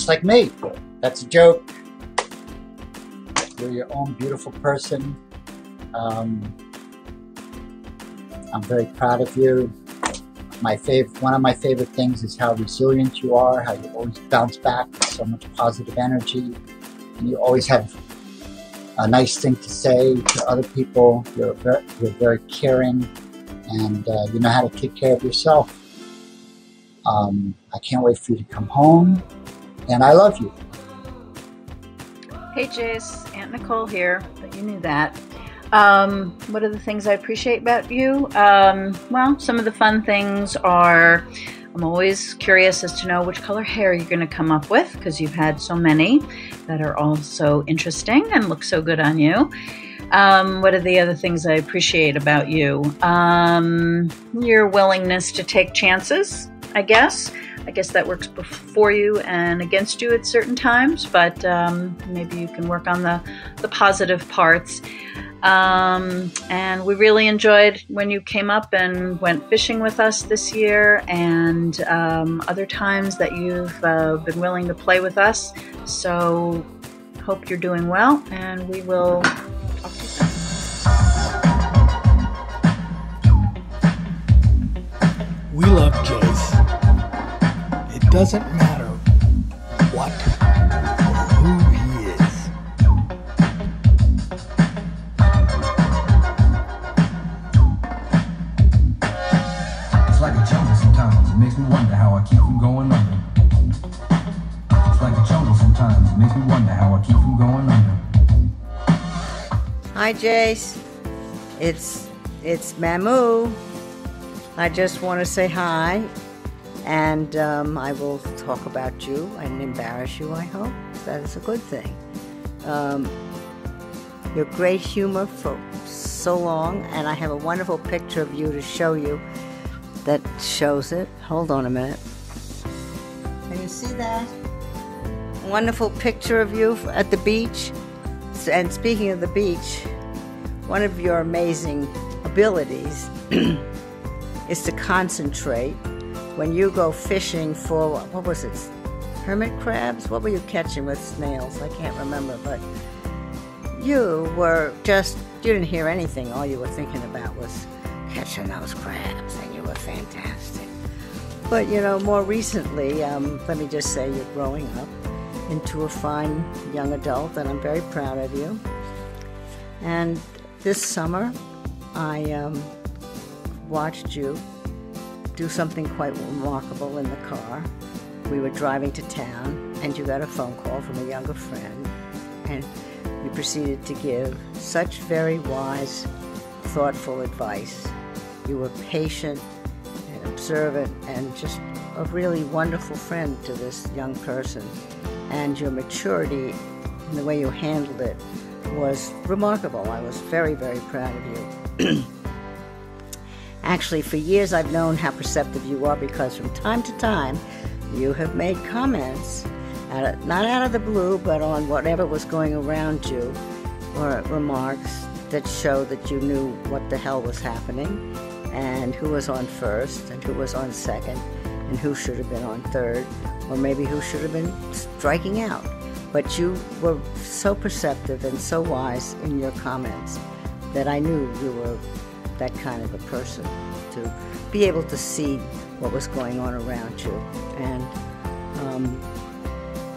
just like me. That's a joke. You're your own beautiful person. I'm very proud of you. One of my favorite things is how resilient you are, how you always bounce back with so much positive energy, and you always have a nice thing to say to other people. You're very caring, and you know how to take care of yourself. I can't wait for you to come home, and I love you. Hey Jace, Aunt Nicole here, but you knew that. What are the things I appreciate about you? Well, some of the fun things are, I'm always curious as to know which color hair you're going to come up with, because you've had so many that are all so interesting and look so good on you. What are the other things I appreciate about you? Your willingness to take chances, I guess. I guess that works for you and against you at certain times, but maybe you can work on the positive parts. And we really enjoyed when you came up and went fishing with us this year, and other times that you've been willing to play with us. So hope you're doing well, and we will talk to you soon. We love Jace. It doesn't matter what or who he is. It's like a jungle sometimes. It makes me wonder how I keep from going under. It's like a jungle sometimes. It makes me wonder how I keep from going under. Hi, Jace. It's Mamu. I just want to say hi, and I will talk about you and embarrass you, I hope. That is a good thing. Your great humor for so long, and I have a wonderful picture of you to show you that shows it. Hold on a minute. Can you see that? A wonderful picture of you at the beach. And speaking of the beach, one of your amazing abilities is to concentrate when you go fishing for, what was it, hermit crabs? What were you catching with snails? I can't remember, but you didn't hear anything. All you were thinking about was catching those crabs, and you were fantastic. But, you know, more recently, let me just say, you're growing up into a fine young adult, and I'm very proud of you. And this summer, I watched you do something quite remarkable in the car. We were driving to town, and you got a phone call from a younger friend, and you proceeded to give such very wise, thoughtful advice. You were patient and observant and just a really wonderful friend to this young person. And your maturity and the way you handled it was remarkable. I was very, very proud of you. Actually, for years I've known how perceptive you are, because from time to time you have made comments, not out of the blue, but on whatever was going around you, or remarks that show that you knew what the hell was happening, and who was on first, and who was on second, and who should have been on third, or maybe who should have been striking out. But you were so perceptive and so wise in your comments that I knew you were that kind of a person, to be able to see what was going on around you. And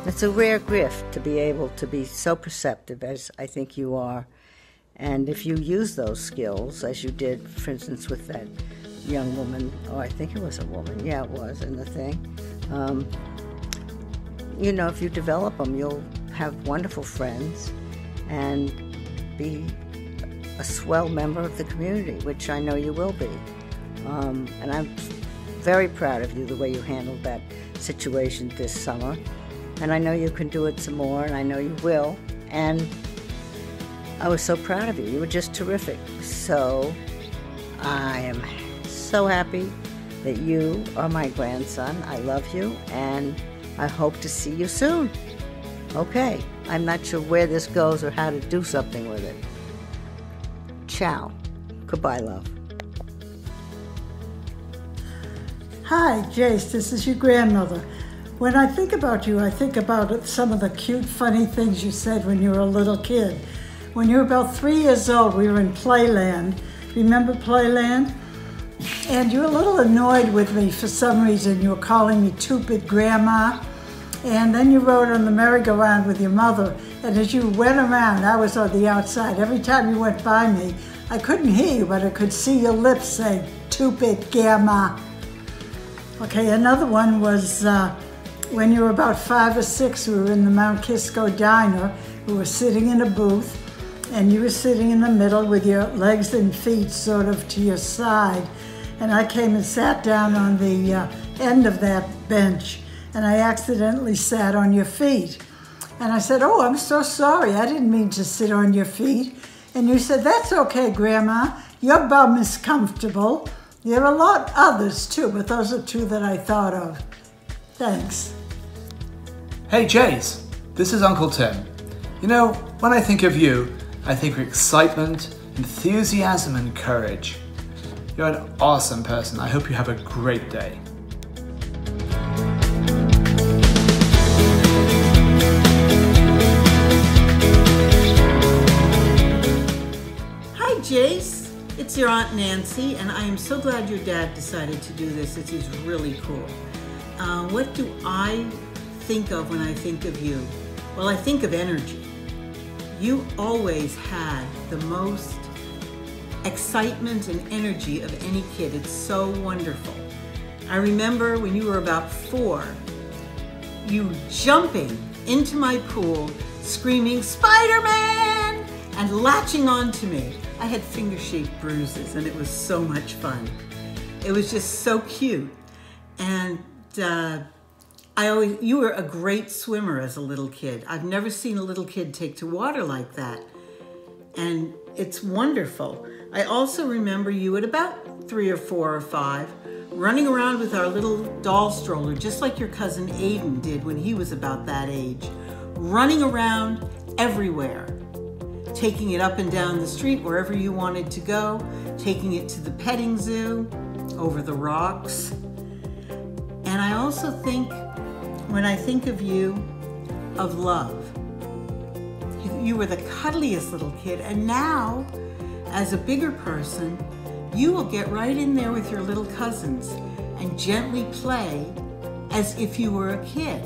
it's a rare gift to be able to be so perceptive as I think you are. And if you use those skills, as you did, for instance, with that young woman, or I think it was a woman, yeah, it was, in the thing, you know, if you develop them, you'll have wonderful friends and be a swell member of the community, which I know you will be. And I'm very proud of you, the way you handled that situation this summer. And I know you can do it some more, and I know you will. And I was so proud of you. You were just terrific. So I am so happy that you are my grandson. I love you, and I hope to see you soon. Okay, I'm not sure where this goes or how to do something with it. Ciao. Goodbye, love. Hi, Jace, this is your grandmother. When I think about you, I think about some of the cute, funny things you said when you were a little kid. When you were about 3 years old, we were in Playland. Remember Playland? And you were a little annoyed with me for some reason. You were calling me "Tupid Grandma." And then you rode on the merry-go-round with your mother. And as you went around, I was on the outside. Every time you went by me, I couldn't hear you, but I could see your lips saying, "Tupid Grandma." Okay, another one was when you were about 5 or 6, we were in the Mount Kisco Diner. We were sitting in a booth, and you were sitting in the middle with your legs and feet sort of to your side. And I came and sat down on the end of that bench, and I accidentally sat on your feet. And I said, "Oh, I'm so sorry. I didn't mean to sit on your feet." And you said, "That's okay, Grandma. Your bum is comfortable." There are a lot others too, but those are 2 that I thought of. Thanks. Hey Jace, this is Uncle Tim. You know, when I think of you, I think of excitement, enthusiasm, and courage. You're an awesome person. I hope you have a great day. Hi Jace, it's your Aunt Nancy, and I am so glad your dad decided to do this. It is really cool. What do I think of when I think of you? Well, I think of energy. You always had the most excitement and energy of any kid. It's so wonderful. I remember when you were about 4, you jumping into my pool, screaming, "Spider-Man!" and latching onto me. I had finger-shaped bruises, and it was so much fun. It was just so cute. And you were a great swimmer as a little kid. I've never seen a little kid take to water like that. And it's wonderful. I also remember you at about 3 or 4 or 5, running around with our little doll stroller, just like your cousin Aiden did when he was about that age, running around everywhere, taking it up and down the street wherever you wanted to go, taking it to the petting zoo, over the rocks. And I also think, when I think of you, of love. You were the cuddliest little kid, and now, as a bigger person, you will get right in there with your little cousins and gently play as if you were a kid.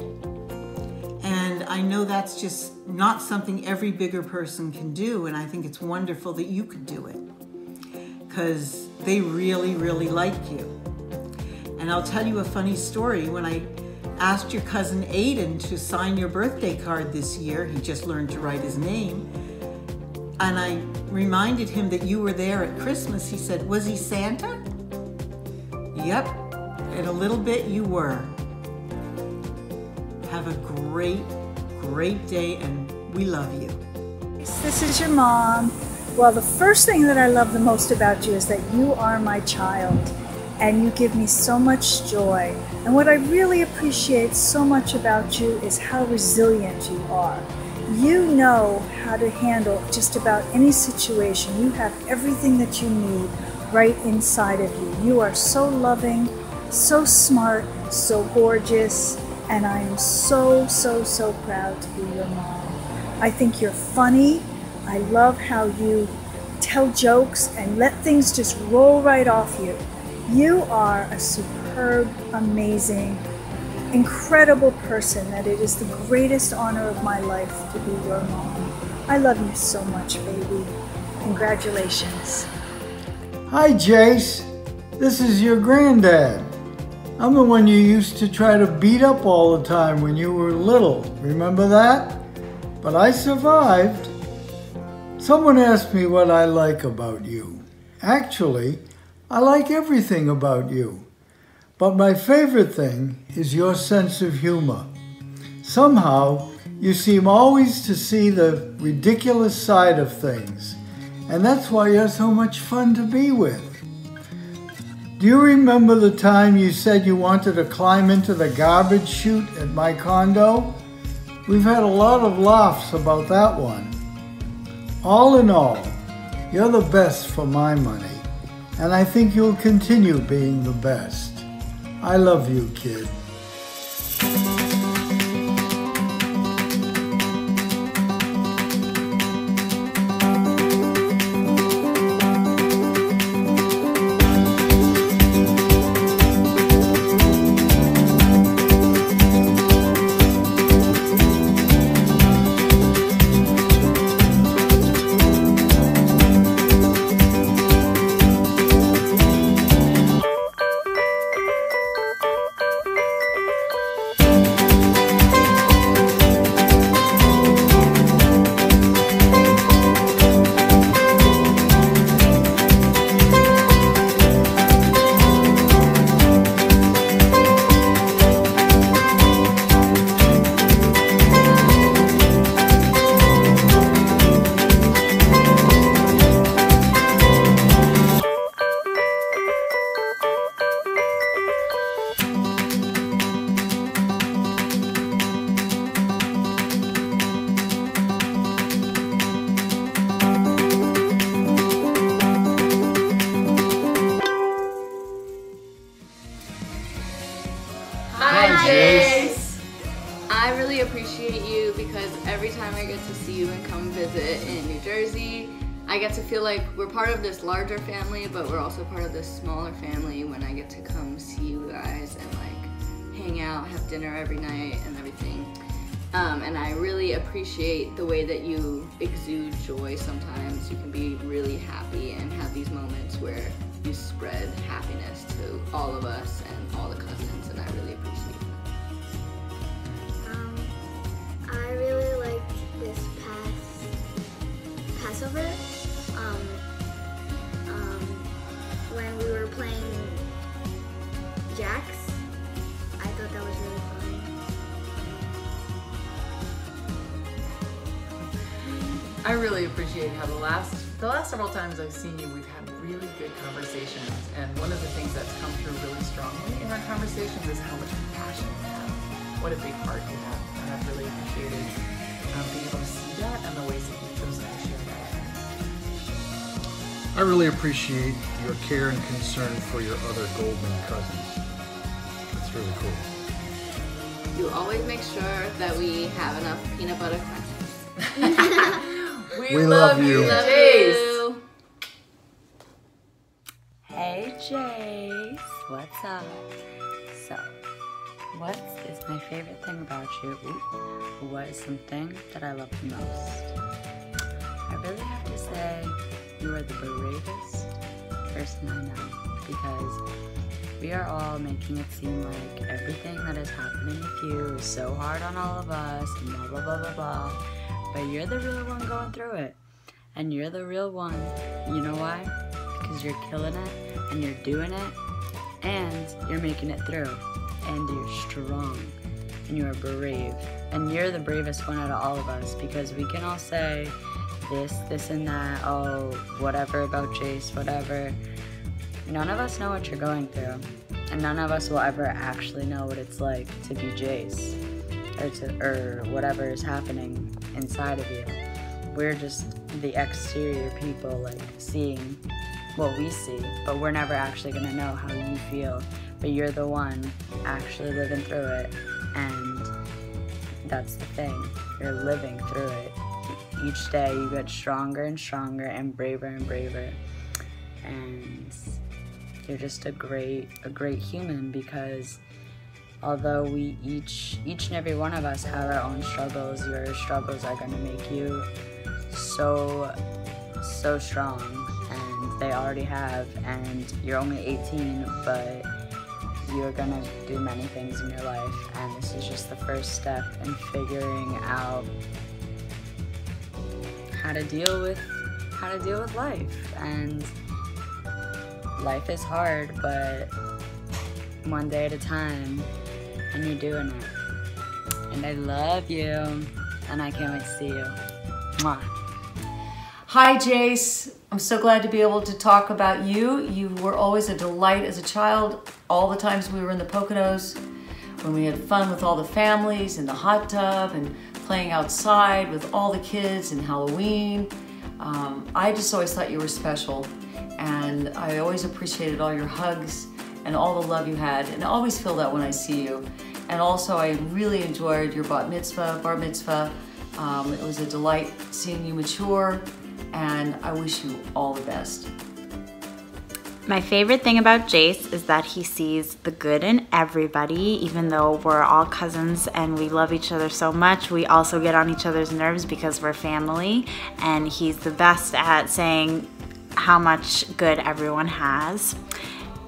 And I know that's just not something every bigger person can do, and I think it's wonderful that you could do it, because they really, really like you. And I'll tell you a funny story. When I asked your cousin Aiden to sign your birthday card this year, he just learned to write his name, and I reminded him that you were there at Christmas. He said, "Was he Santa?" Yep, in a little bit you were. Have a great, great day, and we love you. This is your mom. Well, the first thing that I love the most about you is that you are my child, and you give me so much joy. And what I really appreciate so much about you is how resilient you are. You know how to handle just about any situation. You have everything that you need right inside of you. You are so loving, so smart, so gorgeous, and I am so, so, so proud to be your mom. I think you're funny. I love how you tell jokes and let things just roll right off you. You are a superb, amazing, incredible person that it is the greatest honor of my life to be your mom. I love you so much, baby. Congratulations. Hi, Jace. This is your granddad. I'm the one you used to try to beat up all the time when you were little. Remember that? But I survived. Someone asked me what I like about you. Actually, I like everything about you. But my favorite thing is your sense of humor. Somehow, you seem always to see the ridiculous side of things. And that's why you're so much fun to be with. Do you remember the time you said you wanted to climb into the garbage chute at my condo? We've had a lot of laughs about that one. All in all, you're the best for my money, and I think you'll continue being the best. I love you, kid. because every time I get to see you and come visit in New Jersey, I get to feel like we're part of this larger family, but we're also part of this smaller family when I get to come see you guys and like hang out, have dinner every night and everything. And I really appreciate the way that you exude joy sometimes. You can be really happy and have these moments where you spread happiness to all of us and all the cousins, and I really appreciate that. I really liked this Passover. When we were playing jacks, I thought that was really fun. I really appreciate how the last several times I've seen you, we've had really good conversations, and one of the things that's come through really strongly in our conversations is how much passion you have, what a big heart you have, and I've really appreciated being able to see that and the ways that you've chosen to share that. I really appreciate your care and concern for your other Goldman cousins. It's really cool. You always make sure that we have enough peanut butter crunches. We love you. Love you. Hey Jace, what's up? So, what is my favorite thing about you? What is something that I love the most? I really have to say you are the bravest person I know, because we are all making it seem like everything that is happening with you is so hard on all of us and blah blah blah blah blah. But you're the real one going through it. And you're the real one. You know why? Because you're killing it, and you're doing it, and you're making it through. And you're strong, and you are brave. And you're the bravest one out of all of us, because we can all say this and that, oh, whatever about Jace, whatever. None of us know what you're going through. And none of us will ever actually know what it's like to be Jace. Or whatever is happening inside of you. We're just the exterior people, like seeing what we see, but we're never actually gonna know how you feel. But you're the one actually living through it, and that's the thing. You're living through it. Each day you get stronger and stronger and braver, and you're just a great human, because although we each and every one of us have our own struggles, your struggles are going to make you so strong, and they already have, and you're only 18, but you're going to do many things in your life, and this is just the first step in figuring out how to deal with life. And life is hard, but one day at a time, and you're doing it. And I love you, and I can't wait to see you. Mwah. Hi Jace, I'm so glad to be able to talk about you. You were always a delight as a child. All the times we were in the Poconos, when we had fun with all the families in the hot tub and playing outside with all the kids and Halloween. I just always thought you were special, and I always appreciated all your hugs and all the love you had, and I always feel that when I see you. And also I really enjoyed your bar mitzvah. It was a delight seeing you mature, and I wish you all the best. My favorite thing about Jace is that he sees the good in everybody. Even though we're all cousins and we love each other so much, we also get on each other's nerves because we're family, and he's the best at saying how much good everyone has.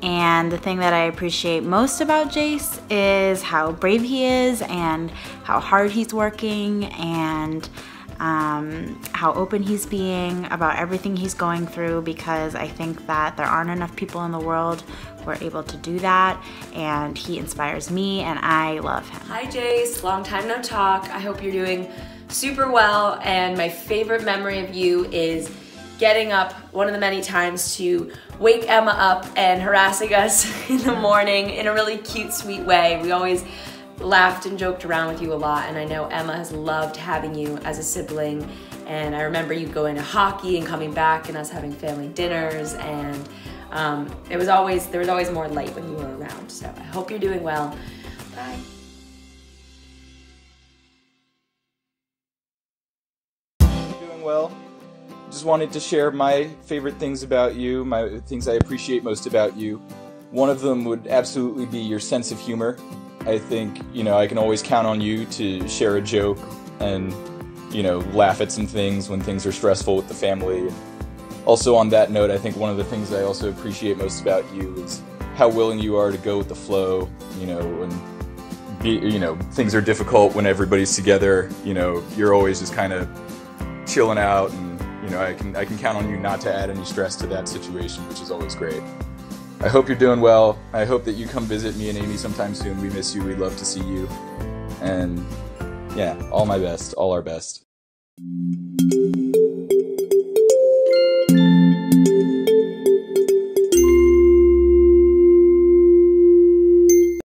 And the thing that I appreciate most about Jace is how brave he is, and how hard he's working, and how open he's being about everything he's going through, because I think that there aren't enough people in the world who are able to do that, and he inspires me, and I love him. Hi Jace, long time no talk. I hope you're doing super well, and my favorite memory of you is getting up one of the many times to wake Emma up and harassing us in the morning in a really cute, sweet way. We always laughed and joked around with you a lot, and I know Emma has loved having you as a sibling, and I remember you going to hockey and coming back and us having family dinners, and there was always more light when you were around. So I hope you're doing well. Bye. well. Just wanted to share my favorite things about you, my things I appreciate most about you. One of them would absolutely be your sense of humor. I think, I can always count on you to share a joke and, laugh at some things when things are stressful with the family. Also on that note, I think one of the things I also appreciate most about you is how willing you are to go with the flow, when things are difficult when everybody's together, you're always just kind of chilling out, and I can count on you not to add any stress to that situation, which is always great. I hope you're doing well. I hope that you come visit me and Amy sometime soon. We miss you. We'd love to see you. And yeah, all my best, all our best.